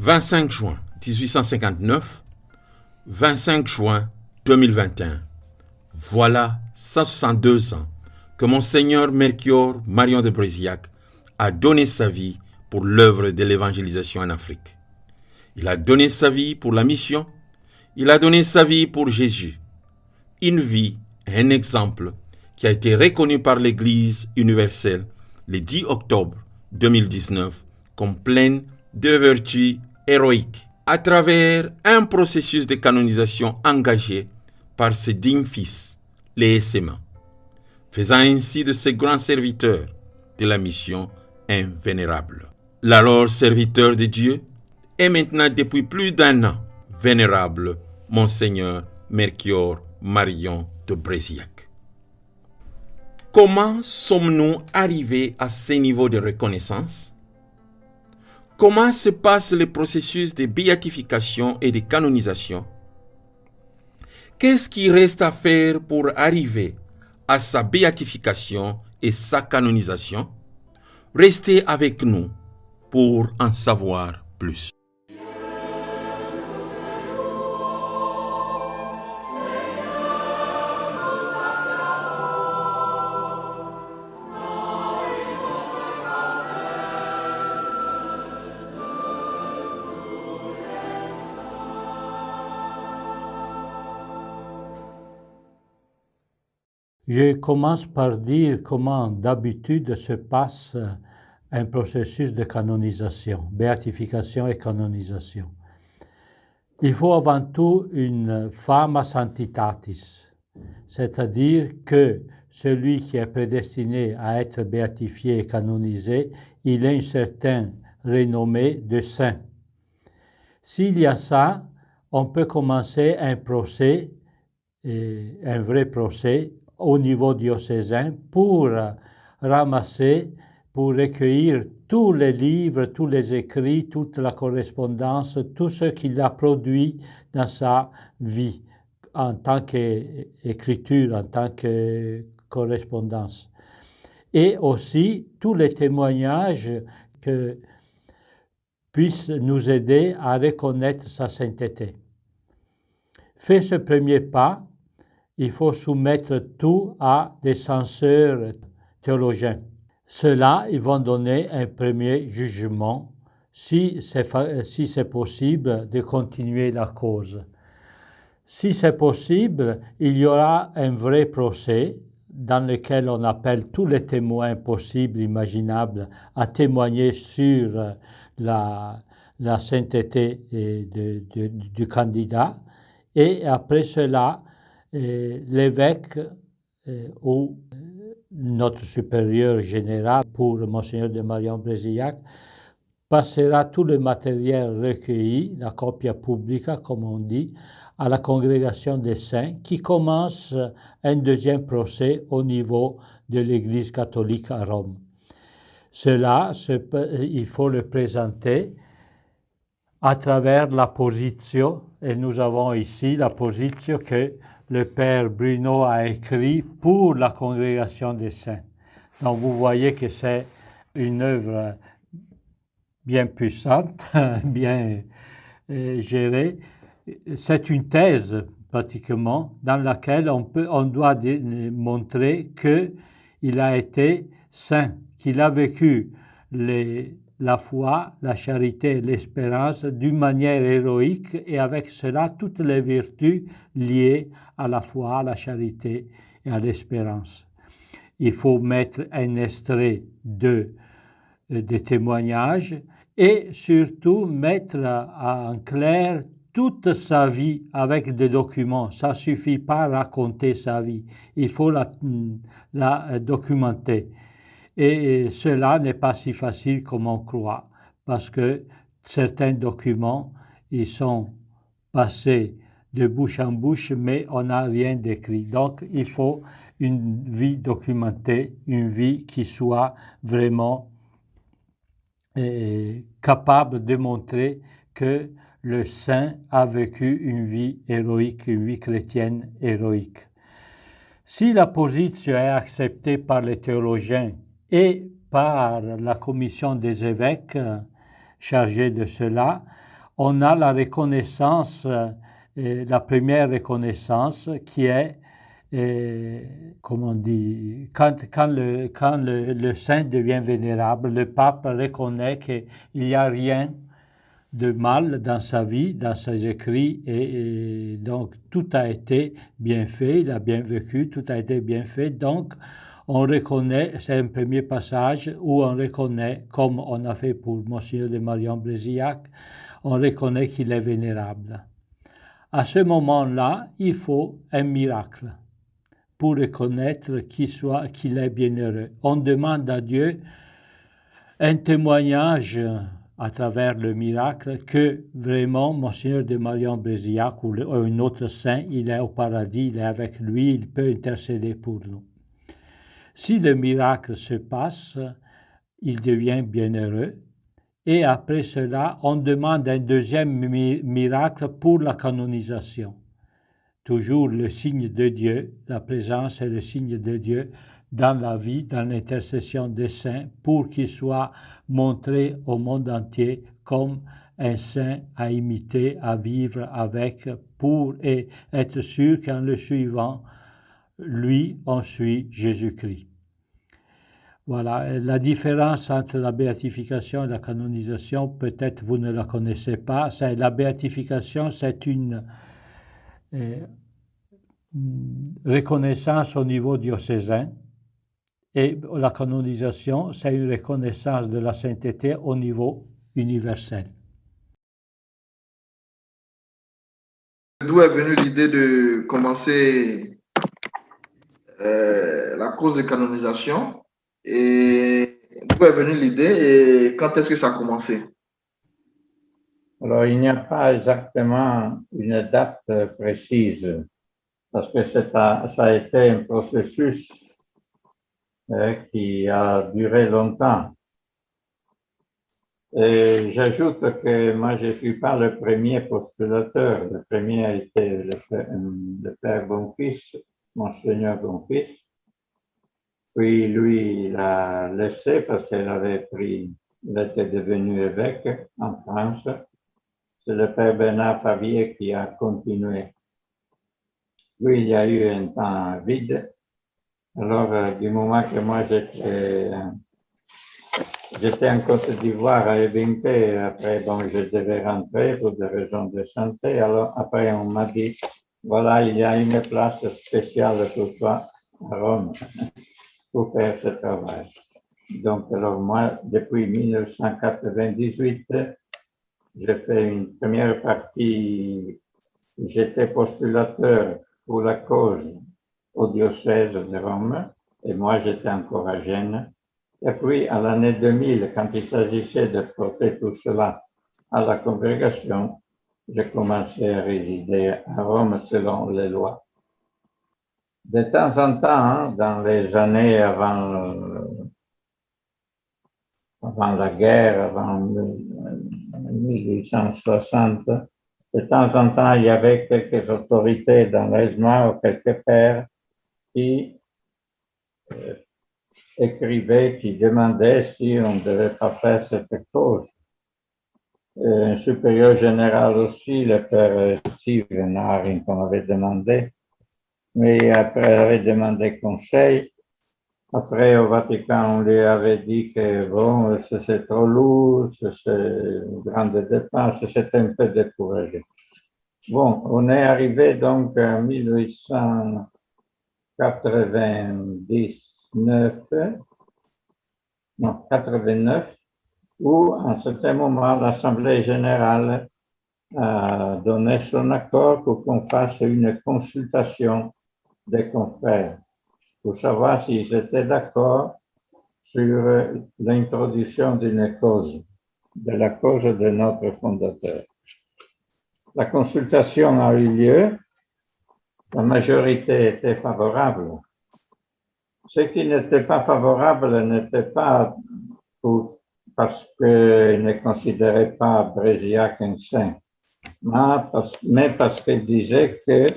25 juin 1859, 25 juin 2021. Voilà 162 ans que Monseigneur Melchior Marion de Bréziac a donné sa vie pour l'œuvre de l'évangélisation en Afrique. Il a donné sa vie pour la mission, il a donné sa vie pour Jésus. Une vie, un exemple qui a été reconnu par l'Église universelle le 10 octobre 2019 comme pleine de vertus héroïques à travers un processus de canonisation engagé par ses dignes fils, les SMA, faisant ainsi de ce grand serviteur de la mission un vénérable. L'alors serviteur de Dieu est maintenant depuis plus d'1 an vénérable Monseigneur Melchior Marion de Bréziac. Comment sommes-nous arrivés à ce niveau de reconnaissance? Comment se passe le processus de béatification et de canonisation? Qu'est-ce qui reste à faire pour arriver à sa béatification et sa canonisation? Restez avec nous pour en savoir plus. Je commence par dire comment d'habitude se passe un processus de canonisation, béatification et canonisation. Il faut avant tout une fama sanctitatis, c'est-à-dire que celui qui est prédestiné à être béatifié et canonisé, il a une certaine renommée de saint. S'il y a ça, on peut commencer un procès, un vrai procès, au niveau diocésain pour ramasser, pour recueillir tous les livres, tous les écrits, toute la correspondance, tout ce qu'il a produit dans sa vie en tant qu'écriture, en tant que correspondance. Et aussi tous les témoignages qui puissent nous aider à reconnaître sa sainteté. Fait ce premier pas, il faut soumettre tout à des censeurs théologiens. Ceux-là, ils vont donner un premier jugement si c'est possible de continuer la cause. Si c'est possible, il y aura un vrai procès dans lequel on appelle tous les témoins possibles, imaginables, à témoigner sur la sainteté du candidat. Et après cela, l'évêque ou notre supérieur général pour Monseigneur de Marion Bréziac passera tout le matériel recueilli, la copia publica comme on dit, à la congrégation des saints qui commence un deuxième procès au niveau de l'Église catholique à Rome. Cela, il faut le présenter à travers la positio, et nous avons ici la positio que le père Bruno a écrit pour la congrégation des saints. Donc vous voyez que c'est une œuvre bien puissante, bien gérée. C'est une thèse pratiquement dans laquelle on doit montrer qu'il a été saint, qu'il a vécu la foi, la charité et l'espérance d'une manière héroïque et avec cela toutes les vertus liées à la foi, à la charité et à l'espérance. Il faut mettre un extrait des témoignages et surtout mettre en clair toute sa vie avec des documents. Ça ne suffit pas à raconter sa vie, il faut la documenter. Et cela n'est pas si facile comme on croit, parce que certains documents, ils sont passés de bouche en bouche, mais on n'a rien d'écrit. Donc, il faut une vie documentée, une vie qui soit vraiment capable de montrer que le saint a vécu une vie héroïque, une vie chrétienne héroïque. Si la position est acceptée par les théologiens et par la commission des évêques chargée de cela, on a la reconnaissance, la première reconnaissance qui est, comme on dit, quand le saint devient vénérable, le pape reconnaît qu'il n'y a rien de mal dans sa vie, dans ses écrits, et donc tout a été bien fait, il a bien vécu, tout a été bien fait, donc on reconnaît, c'est un premier passage où on reconnaît, comme on a fait pour Monseigneur de Marion-Brézillac, on reconnaît qu'il est vénérable. À ce moment-là, il faut un miracle pour reconnaître qu'il est bienheureux. On demande à Dieu un témoignage à travers le miracle que vraiment Monseigneur de Marion-Brézillac ou un autre saint, il est au paradis, il est avec lui, il peut intercéder pour nous. Si le miracle se passe, il devient bienheureux. Et après cela, on demande un deuxième miracle pour la canonisation. Toujours le signe de Dieu, la présence et le signe de Dieu dans la vie, dans l'intercession des saints, pour qu'il soit montré au monde entier comme un saint à imiter, à vivre avec, pour être sûr qu'en le suivant, lui, on suit Jésus-Christ. Voilà, la différence entre la béatification et la canonisation, peut-être vous ne la connaissez pas. La béatification, c'est une reconnaissance au niveau diocésain et la canonisation, c'est une reconnaissance de la sainteté au niveau universel. D'où est venue l'idée de commencer la course de canonisation? Et d'où est venue l'idée et quand est-ce que ça a commencé? Alors, il n'y a pas exactement une date précise parce que ça a été un processus qui a duré longtemps. Et j'ajoute que moi, je ne suis pas le premier postulateur. Le premier a été le Père Bonfils, Monseigneur Bonfils. Puis lui, il a laissé parce qu'il il était devenu évêque en France. C'est le Père Bernard Favier qui a continué. Puis il y a eu un temps vide. Alors, du moment que moi j'étais en Côte d'Ivoire à Ebimpe, après, bon, je devais rentrer pour des raisons de santé. Alors, après, on m'a dit, voilà, il y a une place spéciale pour toi à Rome pour faire ce travail. Donc, alors moi, depuis 1998, j'ai fait une première partie, j'étais postulateur pour la cause au diocèse de Rome, et moi j'étais encore à Gênes. Et puis, à l'année 2000, quand il s'agissait de porter tout cela à la congrégation, j'ai commencé à résider à Rome selon les lois. De temps en temps, dans les années avant la guerre, avant 1860, de temps en temps, il y avait quelques autorités dans l'ESMA ou quelques pères qui écrivaient, qui demandaient si on ne devait pas faire cette cause. Un supérieur général aussi, le père Stephen Harrington avait demandé, mais après il avait demandé conseil. Après, au Vatican, on lui avait dit que bon, c'est trop lourd, c'est une grande dépense, c'était un peu découragé. Bon, on est arrivé donc en 89, où en certain moment, l'Assemblée générale a donné son accord pour qu'on fasse une consultation des confrères, pour savoir s'ils étaient d'accord sur l'introduction d'une cause, de la cause de notre fondateur. La consultation a eu lieu, la majorité était favorable. Ce qui n'était pas favorable n'était pas parce qu'ils ne considéraient pas Brézillac un saint, mais parce qu'ils disaient que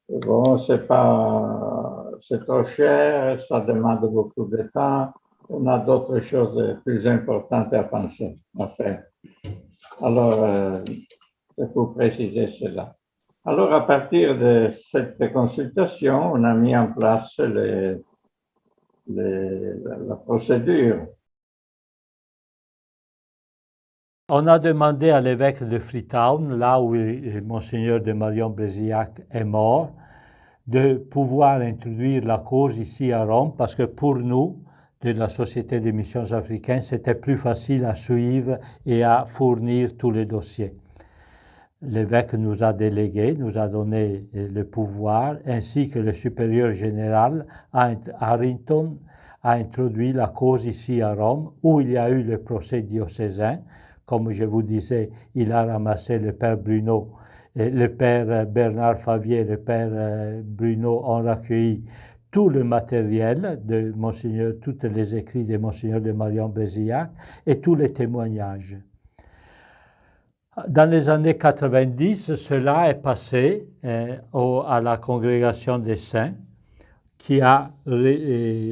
bon, c'est trop cher, ça demande beaucoup de temps, on a d'autres choses plus importantes à penser, à faire. Alors, il faut préciser cela. Alors, à partir de cette consultation, on a mis en place la procédure. On a demandé à l'évêque de Freetown, là où Monseigneur de Marion-Brézillac est mort, de pouvoir introduire la cause ici à Rome, parce que pour nous, de la Société des missions africaines, c'était plus facile à suivre et à fournir tous les dossiers. L'évêque nous a délégué, nous a donné le pouvoir, ainsi que le supérieur général Harrington a introduit la cause ici à Rome, où il y a eu le procès diocésain. Comme je vous disais, il a ramassé le père Bruno, le père Bernard Favier, le père Bruno ont recueilli tout le matériel de Monseigneur, tous les écrits de Monseigneur de Marion-Brézillac et tous les témoignages. Dans les années 90, cela est passé à la Congrégation des Saints, qui a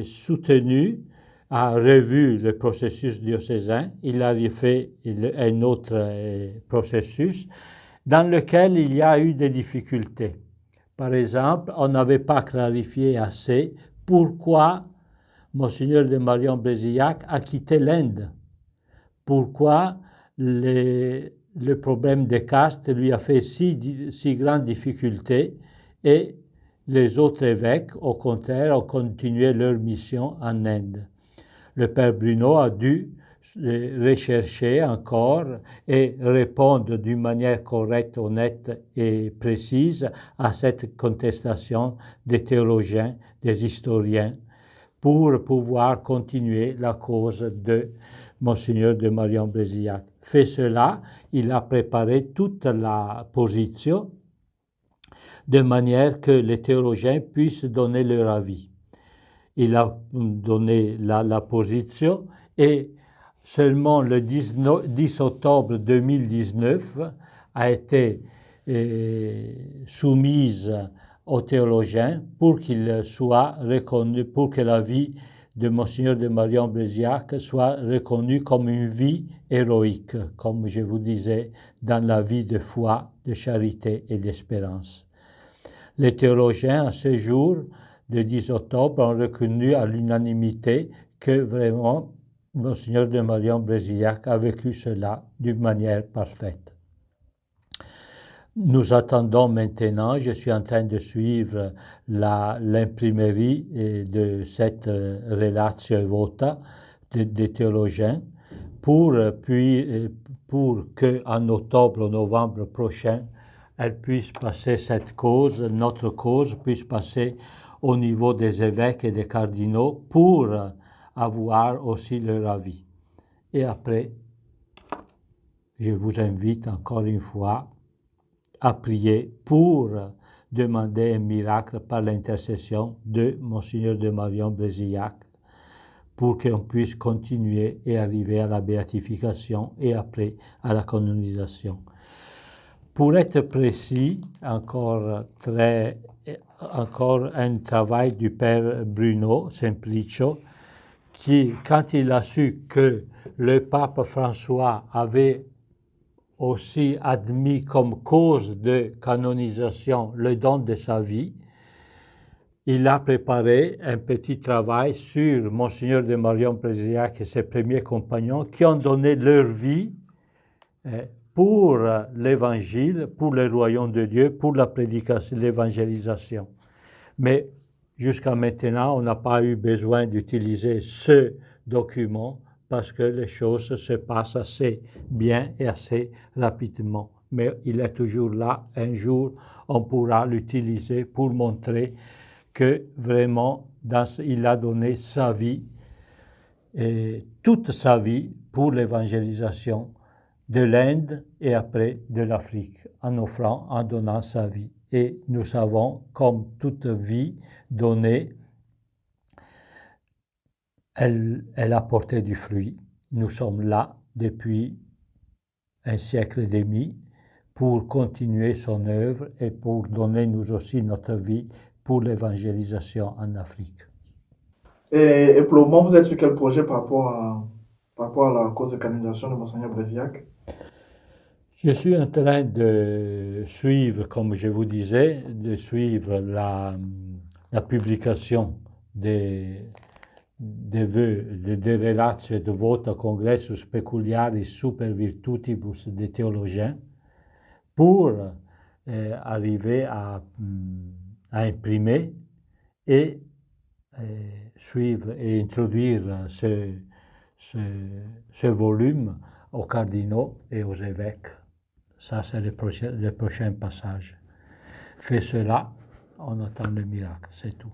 soutenu, a revu le processus diocésain. Il a fait un autre processus dans lequel il y a eu des difficultés. Par exemple, on n'avait pas clarifié assez pourquoi Monseigneur de Marion-Brézillac a quitté l'Inde, pourquoi le problème des castes lui a fait si grande difficulté et les autres évêques, au contraire, ont continué leur mission en Inde. Le père Bruno a dû rechercher encore et répondre d'une manière correcte, honnête et précise à cette contestation des théologiens, des historiens, pour pouvoir continuer la cause de Monseigneur de Marion-Brézillac. Fait cela, il a préparé toute la position de manière que les théologiens puissent donner leur avis. Il a donné la position et seulement le 10 octobre 2019 a été soumise aux théologiens pour qu'il soit reconnu, pour que la vie de Monseigneur de Marion-Brézillac soit reconnue comme une vie héroïque, comme je vous disais, dans la vie de foi, de charité et d'espérance. Les théologiens, à ce jour, le 10 octobre, ont reconnu à l'unanimité que vraiment Monseigneur de Marion-Brézillac a vécu cela d'une manière parfaite. Nous attendons maintenant, je suis en train de suivre l'imprimerie de cette Relatio Vota des théologiens pour qu'en octobre ou novembre prochain, elle puisse passer cette cause, notre cause puisse passer au niveau des évêques et des cardinaux pour avoir aussi leur avis. Et après, je vous invite encore une fois à prier pour demander un miracle par l'intercession de Monseigneur de Marion-Brézillac pour qu'on puisse continuer et arriver à la béatification et après à la canonisation. Pour être précis, encore un travail du père Bruno Semplicio, qui, quand il a su que le pape François avait aussi admis comme cause de canonisation le don de sa vie, il a préparé un petit travail sur Monseigneur de Marion-Brézillac et ses premiers compagnons qui ont donné leur vie pour l'évangile, pour le royaume de Dieu, pour la prédication, l'évangélisation. Mais jusqu'à maintenant, on n'a pas eu besoin d'utiliser ce document parce que les choses se passent assez bien et assez rapidement. Mais il est toujours là. Un jour, on pourra l'utiliser pour montrer que vraiment, il a donné sa vie, toute sa vie, pour l'évangélisation de l'Inde et après de l'Afrique, en offrant, en donnant sa vie. Et nous savons, comme toute vie donnée, elle a porté du fruit. Nous sommes là depuis un siècle et demi pour continuer son œuvre et pour donner nous aussi notre vie pour l'évangélisation en Afrique. Et pour le moment, vous êtes sur quel projet par rapport à la cause de canonisation de Monseigneur Brézillac? Je suis en train de suivre, comme je vous disais, de suivre la publication des vœux, des relatio et de vota congressus peculiaris super virtutibus des théologiens pour arriver à imprimer et suivre et introduire ce volume aux cardinaux et aux évêques. Ça, c'est le prochain passage. Fais cela, on attend le miracle, c'est tout.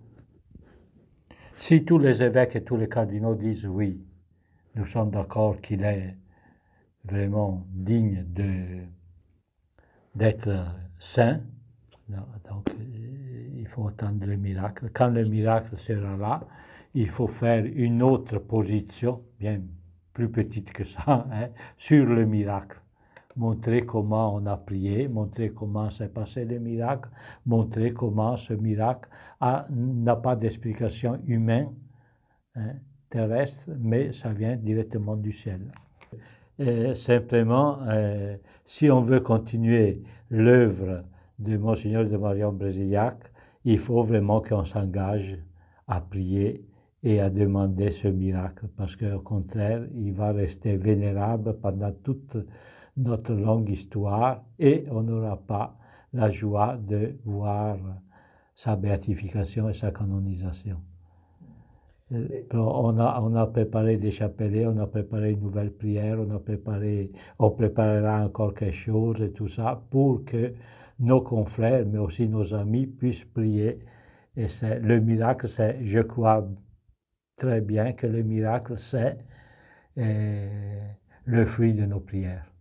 Si tous les évêques et tous les cardinaux disent oui, nous sommes d'accord qu'il est vraiment digne d'être saint, donc il faut attendre le miracle. Quand le miracle sera là, il faut faire une autre position, bien plus petite que ça, sur le miracle. Montrer comment on a prié, montrer comment s'est passé le miracle, montrer comment ce miracle n'a pas d'explication humaine, terrestre, mais ça vient directement du ciel. Et simplement, si on veut continuer l'œuvre de Monseigneur de Marion Brezilhac, il faut vraiment qu'on s'engage à prier et à demander ce miracle, parce qu'au contraire, il va rester vénérable pendant toute notre longue histoire et on n'aura pas la joie de voir sa béatification et sa canonisation. On a préparé des chapelets, on a préparé une nouvelle prière, on préparera encore quelque chose et tout ça pour que nos confrères, mais aussi nos amis puissent prier. Et le miracle, je crois très bien que le miracle, c'est le fruit de nos prières.